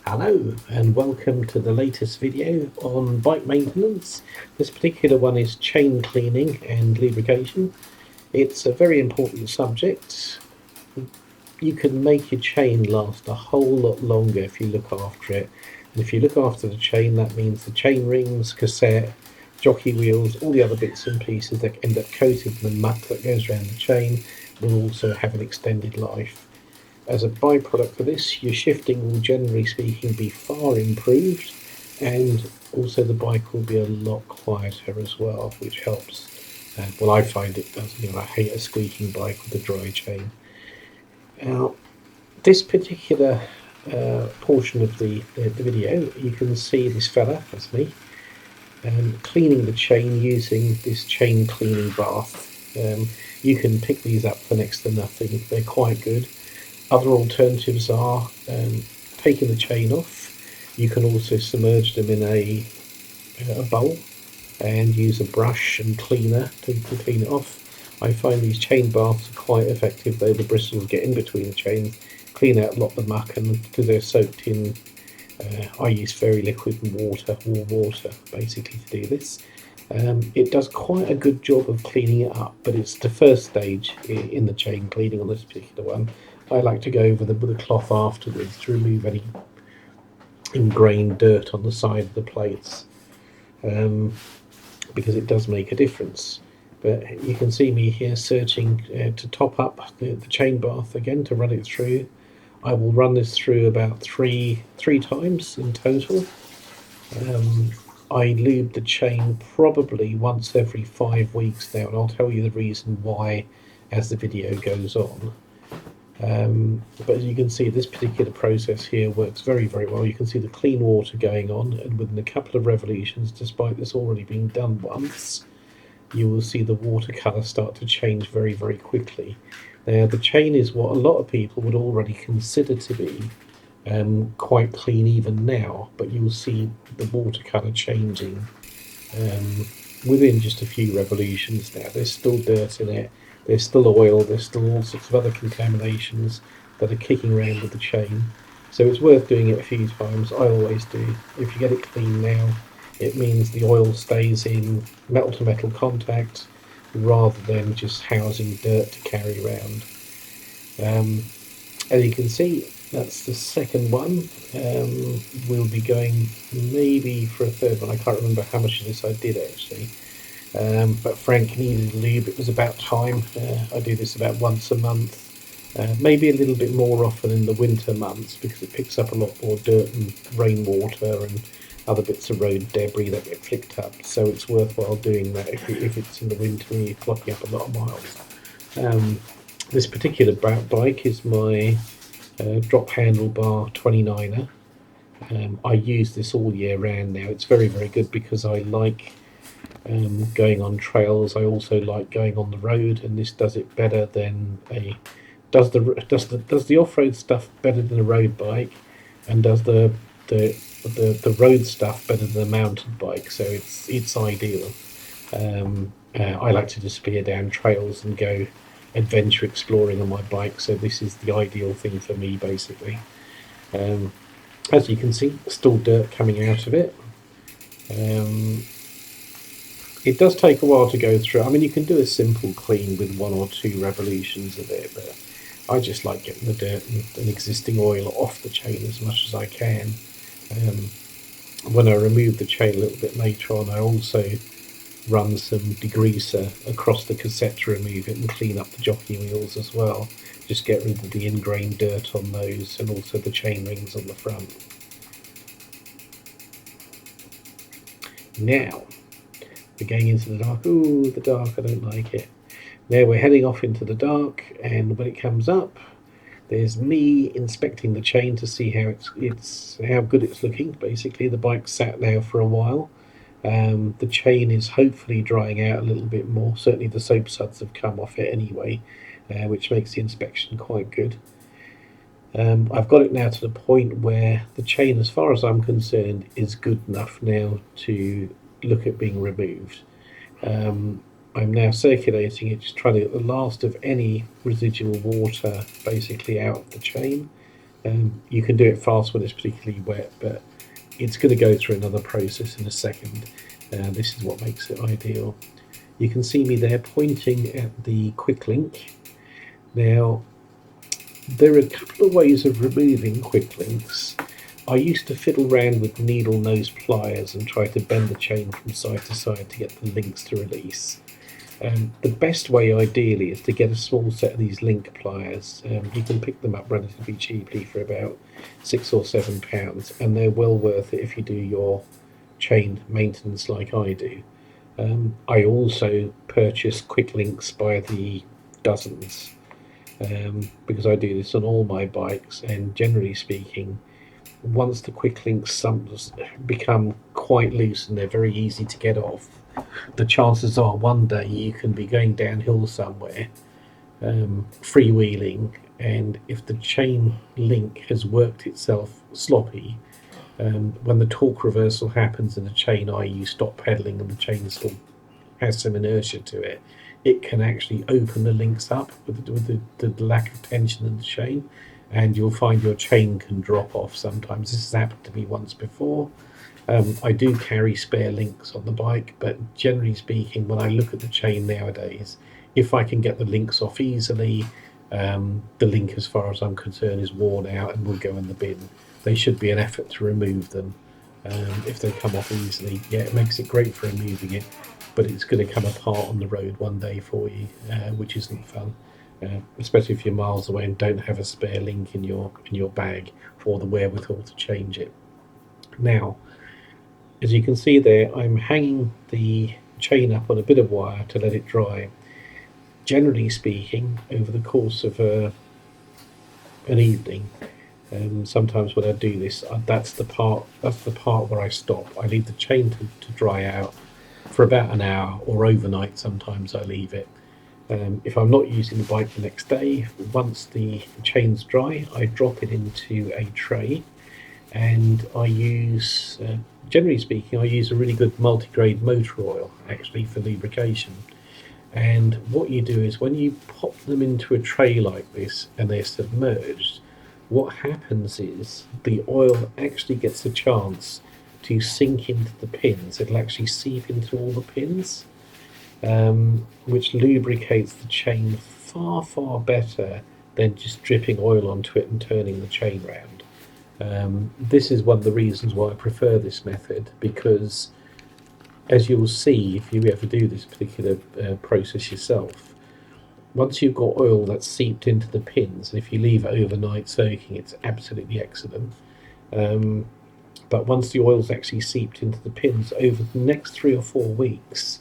Hello and welcome to the latest video on bike maintenance. This particular one is chain cleaning and lubrication. It's a very important subject. You can make your chain last a whole lot longer if you look after it. And if you look after the chain, that means the chain rings, cassette, jockey wheels, all the other bits and pieces that end up coated in the muck that goes around the chain will also have an extended life. As a byproduct of this, your shifting will, generally speaking, be far improved, and also the bike will be a lot quieter as well, which helps. Well, I find it does. I hate a squeaking bike with a dry chain. Now, this particular portion of the video, you can see this fella, that's me, cleaning the chain using this chain cleaning bath. You can pick these up for next to nothing. They're quite good. Other alternatives are taking the chain off. You can also submerge them in a bowl and use a brush and cleaner to clean it off. I find these chain baths are quite effective, though the bristles get in between the chains, clean out a lot of the muck, and because they're soaked in, I use fairy liquid and water, warm water, basically to do this. It does quite a good job of cleaning it up, but it's the first stage in the chain cleaning on this particular one. I like to go over them with a cloth afterwards to remove any ingrained dirt on the side of the plates, because it does make a difference. But you can see me here searching to top up the chain bath again to run it through. I will run this through about three times in total. I lube the chain probably once every 5 weeks now, and I'll tell you the reason why as the video goes on. But as you can see, this particular process here works very, very well. You can see the clean water going on, and within a couple of revolutions, despite this already being done once, you will see the water colour start to change very, very quickly. Now, the chain is what a lot of people would already consider to be quite clean even now, but you'll see the water colour changing within just a few revolutions now. There's still dirt in it. There's still oil, there's still all sorts of other contaminations that are kicking around with the chain. So it's worth doing it a few times. I always do. If you get it clean now, it means the oil stays in metal to metal contact rather than just housing dirt to carry around. As you can see, that's the second one. We'll be going maybe for a third one. I can't remember how much of this I did actually. But Frank needed lube. It was about time. I do this about once a month, maybe a little bit more often in the winter months because it picks up a lot more dirt and rainwater and other bits of road debris that get flicked up. So it's worthwhile doing that if it's in the winter and you're clocking up a lot of miles. This particular bike is my drop handlebar 29er. I use this all year round now. It's very, very good because I like going on trails. I also like going on the road, and this does it better than does the off-road stuff better than a road bike, and does the road stuff better than a mountain bike. So it's ideal. I like to just spear down trails and go adventure exploring on my bike, so this is the ideal thing for me basically. As you can see, still dirt coming out of it. It does take a while to go through. I mean, you can do a simple clean with 1 or 2 revolutions of it, but I just like getting the dirt and existing oil off the chain as much as I can. When I remove the chain a little bit later on, I also run some degreaser across the cassette to remove it and clean up the jockey wheels as well. Just get rid of the ingrained dirt on those, and also the chain rings on the front. Now, we're going into the dark. Ooh, the dark, I don't like it. Now we're heading off into the dark, and when it comes up, there's me inspecting the chain to see how how good it's looking. Basically, the bike's sat now for a while. The chain is hopefully drying out a little bit more. Certainly the soap suds have come off it anyway, which makes the inspection quite good. I've got it now to the point where the chain, as far as I'm concerned, is good enough now to look at being removed. I'm now circulating it, just trying to get the last of any residual water basically out of the chain. You can do it fast when it's particularly wet, but it's going to go through another process in a second. This is what makes it ideal. You can see me there pointing at the quick link. Now, there are a couple of ways of removing quick links. I used to fiddle around with needle nose pliers and try to bend the chain from side to side to get the links to release. The best way, ideally, is to get a small set of these link pliers. You can pick them up relatively cheaply for about £6 or £7, and they're well worth it if you do your chain maintenance like I do. I also purchase quick links by the dozens, because I do this on all my bikes, and generally speaking, once the quick links become quite loose and they're very easy to get off, the chances are one day you can be going downhill somewhere, freewheeling, and if the chain link has worked itself sloppy, when the torque reversal happens in the chain, i.e. you stop pedaling and the chain still has some inertia to it, it can actually open the links up with the lack of tension in the chain, and you'll find your chain can drop off sometimes. This has happened to me once before. I do carry spare links on the bike, but generally speaking, when I look at the chain nowadays, if I can get the links off easily, the link, as far as I'm concerned, is worn out and will go in the bin. They should be an effort to remove them. If they come off easily, yeah, it makes it great for removing it, but it's going to come apart on the road one day for you, which isn't fun. Especially if you're miles away and don't have a spare link in your bag or the wherewithal to change it. Now, as you can see there, I'm hanging the chain up on a bit of wire to let it dry. Generally speaking, over the course of an evening, sometimes when I do this, that's the part where I stop. I leave the chain to dry out for about an hour, or overnight sometimes I leave it. If I'm not using the bike the next day, once the chain's dry, I drop it into a tray, and I use, generally speaking, I use a really good multi-grade motor oil actually for lubrication. And what you do is when you pop them into a tray like this and they're submerged, what happens is the oil actually gets a chance to sink into the pins. It'll actually seep into all the pins, which lubricates the chain far, far better than just dripping oil onto it and turning the chain round. This is one of the reasons why I prefer this method, because as you'll see if you ever do this particular process yourself, once you've got oil that's seeped into the pins, and if you leave it overnight soaking, it's absolutely excellent. But once the oil's actually seeped into the pins, over the next 3 or 4 weeks,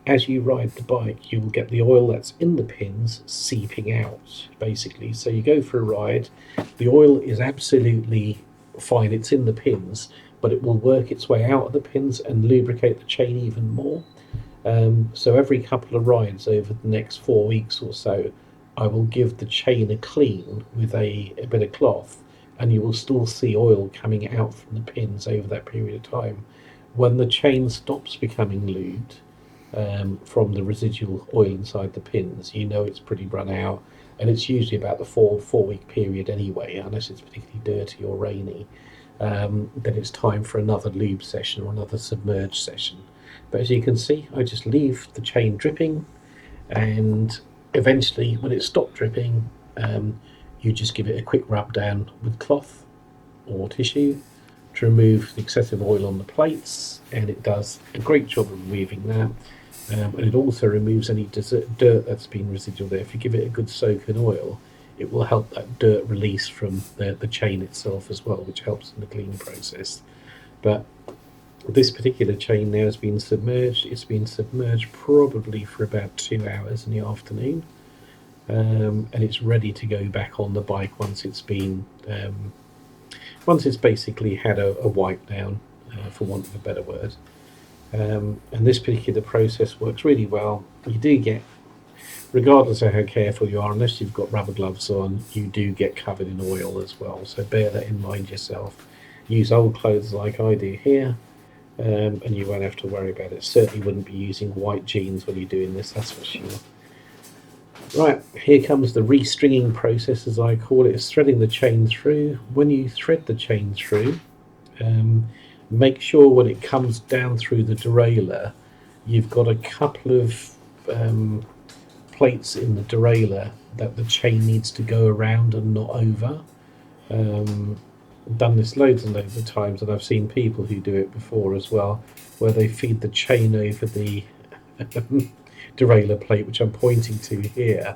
as you ride the bike, you will get the oil that's in the pins seeping out, basically. So you go for a ride, the oil is absolutely fine, it's in the pins, but it will work its way out of the pins and lubricate the chain even more. So every couple of rides over the next 4 weeks or so, I will give the chain a clean with a bit of cloth, and you will still see oil coming out from the pins over that period of time. When the chain stops becoming lubed, from the residual oil inside the pins, you know it's pretty run out, and it's usually about the 4 week period anyway, unless it's particularly dirty or rainy. Then it's time for another lube session or another submerged session. But as you can see, I just leave the chain dripping, and eventually when it's stopped dripping, you just give it a quick rub down with cloth or tissue to remove the excessive oil on the plates, and it does a great job of removing that. And it also removes any dirt that's been residual there. If you give it a good soak in oil, it will help that dirt release from the chain itself as well, which helps in the cleaning process. But this particular chain now has been submerged. It's been submerged probably for about 2 hours in the afternoon, and it's ready to go back on the bike once it's been once it's basically had a wipe down, for want of a better word. And this particular process works really well. You do get, regardless of how careful you are, unless you've got rubber gloves on, you do get covered in oil as well. So bear that in mind yourself. Use old clothes like I do here, and you won't have to worry about it. Certainly wouldn't be using white jeans when you're doing this, that's for sure. Right, here comes the restringing process, as I call it. It's threading the chain through. When you thread the chain through, make sure when it comes down through the derailleur, you've got a couple of plates in the derailleur that the chain needs to go around and not over. Done this loads and loads of times, and I've seen people who do it before as well, where they feed the chain over the derailleur plate, which I'm pointing to here,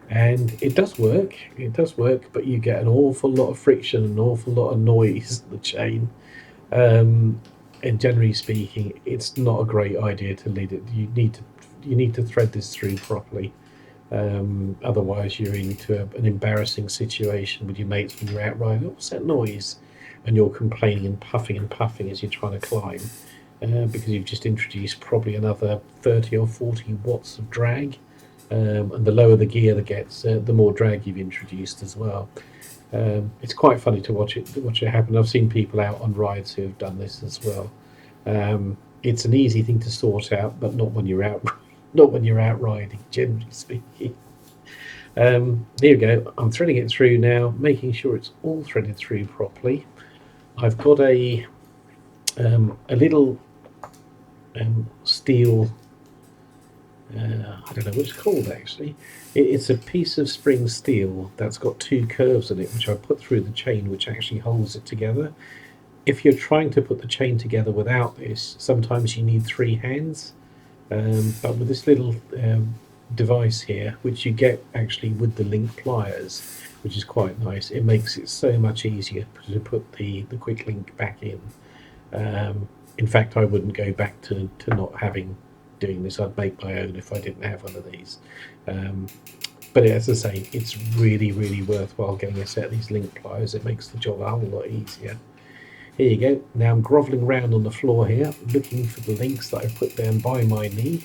and it does work. It does work, but you get an awful lot of friction, an awful lot of noise in the chain. And generally speaking, it's not a great idea to lead it. You need to thread this through properly. Otherwise, you're into an embarrassing situation with your mates when you're out riding. What's that noise? And you're complaining and puffing as you're trying to climb, because you've just introduced probably another 30 or 40 watts of drag. And the lower the gear that gets, the more drag you've introduced as well. It's quite funny to watch it happen. I've seen people out on rides who have done this as well. It's an easy thing to sort out, but not when you're out, not when you're out riding, generally speaking. There you go. I'm threading it through now, making sure it's all threaded through properly. I've got a little steel. I don't know what it's called actually. It's a piece of spring steel that's got two curves in it, which I put through the chain, which actually holds it together. If you're trying to put the chain together without this, sometimes you need three hands. But with this little device here, which you get actually with the link pliers, which is quite nice, it makes it so much easier to put the quick link back in. In fact, I wouldn't go back to not doing this. I'd make my own if I didn't have one of these. But as I say, it's really worthwhile getting a set of these link pliers. It makes the job a whole lot easier. Here you go. Now I'm grovelling around on the floor here, looking for the links that I put down by my knee,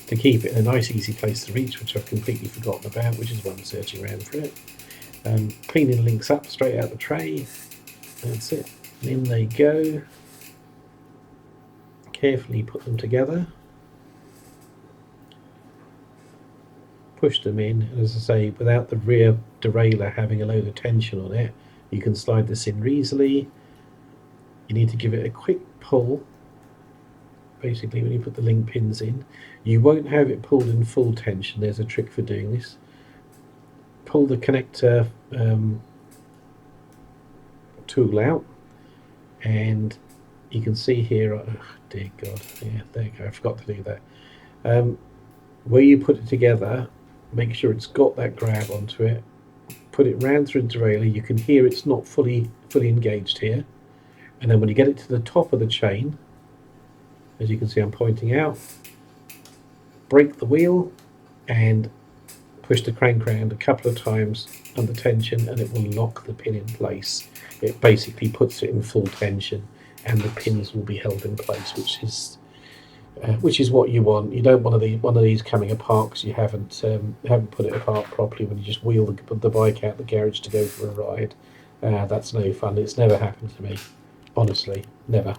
to keep it in a nice easy place to reach, which I've completely forgotten about, which is why I'm searching around for it. Cleaning the links up straight out the tray. That's it. And in they go. Carefully put them together. Push them in, and as I say, without the rear derailleur having a load of tension on it, you can slide this in easily. You need to give it a quick pull. Basically, when you put the link pins in, you won't have it pulled in full tension. There's a trick for doing this. Pull the connector tool out, and you can see here, oh dear God, yeah, there you go, I forgot to do that. Where you put it together, make sure it's got that grab onto it, put it round through the derailleur. You can hear it's not fully engaged here, and then when you get it to the top of the chain, as you can see I'm pointing out, break the wheel and push the crank round a couple of times under tension, and it will lock the pin in place. It basically puts it in full tension, and the pins will be held in place, which is what you want. You don't want one of these coming apart because you haven't put it apart properly when you just wheel the bike out the garage to go for a ride. That's no fun. It's never happened to me, honestly, never.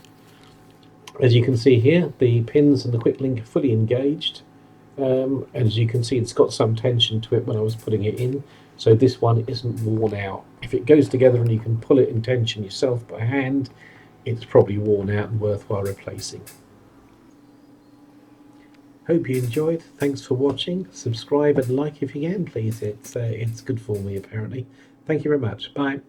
As you can see here, the pins and the quick link are fully engaged. As you can see, it's got some tension to it when I was putting it in, so this one isn't worn out. If it goes together and you can pull it in tension yourself by hand, it's probably worn out and worthwhile replacing. Hope you enjoyed. Thanks for watching. Subscribe and like if you can, please. It's good for me, apparently. Thank you very much. Bye.